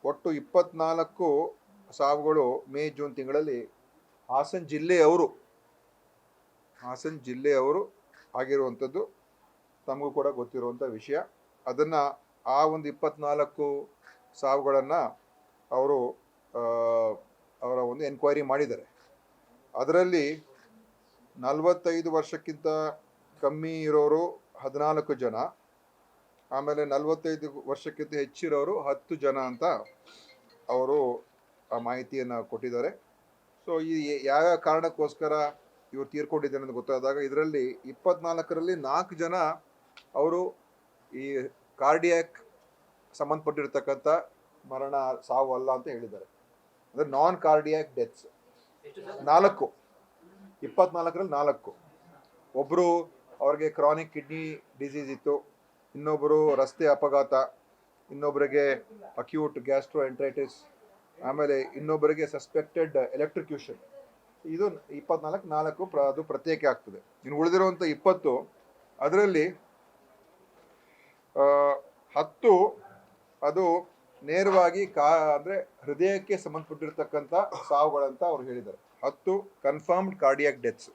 ಒಟ್ಟು 24 ಸಾವುಗಳು May June ತಿಂಗಳಲ್ಲಿ ಹಾಸನ ಜಿಲ್ಲೆಯವರು ಆಗಿರುವಂಥದ್ದು ತಮಗೂ ಕೂಡ ಗೊತ್ತಿರುವಂಥ ವಿಷಯ. ಅದನ್ನು ಆ ಒಂದು 24 ಸಾವುಗಳನ್ನು ಅವರು ಅವರ ಒಂದು ಎನ್ಕ್ವೈರಿ ಮಾಡಿದ್ದಾರೆ. ಅದರಲ್ಲಿ 45 ವರ್ಷಕ್ಕಿಂತ ಕಮ್ಮಿ ಇರೋರು 14 ಜನ, ಆಮೇಲೆ 45 ವರ್ಷಕ್ಕಿಂತ ಹೆಚ್ಚಿರೋರು 10 ಜನ ಅಂತ ಅವರು ಆ ಮಾಹಿತಿಯನ್ನು ಕೊಟ್ಟಿದ್ದಾರೆ. ಸೊ ಈ ಯಾವ್ಯಾವ ಕಾರಣಕ್ಕೋಸ್ಕರ ಇವರು ತೀರ್ಕೊಂಡಿದ್ದಾರೆ ಅಂತ ಗೊತ್ತಾದಾಗ ಇದರಲ್ಲಿ 24ರಲ್ಲಿ 4 ಜನ ಅವರು ಈ ಕಾರ್ಡಿಯಾಕ್ ಸಂಬಂಧಪಟ್ಟಿರ್ತಕ್ಕಂಥ ಮರಣ ಸಾವು ಅಲ್ಲ ಅಂತ ಹೇಳಿದ್ದಾರೆ. ಅಂದರೆ ನಾನ್ ಕಾರ್ಡಿಯಾಕ್ ಡೆತ್ಸ್ 4, 24ರಲ್ಲಿ 4. ಒಬ್ಬರು ಅವ್ರಿಗೆ ಕ್ರಾನಿಕ್ ಕಿಡ್ನಿ ಡಿಸೀಸ್ ಇತ್ತು, ಇನ್ನೊಬ್ಬರು ರಸ್ತೆ ಅಪಘಾತ, ಇನ್ನೊಬ್ಬರಿಗೆ ಅಕ್ಯೂಟ್ ಗ್ಯಾಸ್ಟ್ರೋ ಎಂಟ್ರೈಟಿಸ್, ಆಮೇಲೆ ಇನ್ನೊಬ್ಬರಿಗೆ ಸಸ್ಪೆಕ್ಟೆಡ್ ಎಲೆಕ್ಟ್ರಿಕ್ಯೂಷನ್. ಇದು 24 ಅದು ಪ್ರತ್ಯೇಕ ಆಗ್ತದೆ. ಇನ್ನು ಉಳಿದಿರುವಂಥ 20 ಅದರಲ್ಲಿ 10 ಅದು ನೇರವಾಗಿ ಅಂದರೆ ಹೃದಯಕ್ಕೆ ಸಂಬಂಧಪಟ್ಟಿರ್ತಕ್ಕಂಥ ಸಾವುಗಳಂತ ಅವ್ರು ಹೇಳಿದ್ದಾರೆ. 10 ಕನ್ಫರ್ಮ್ಡ್ ಕಾರ್ಡಿಯಾಕ್ ಡೆತ್ಸ್.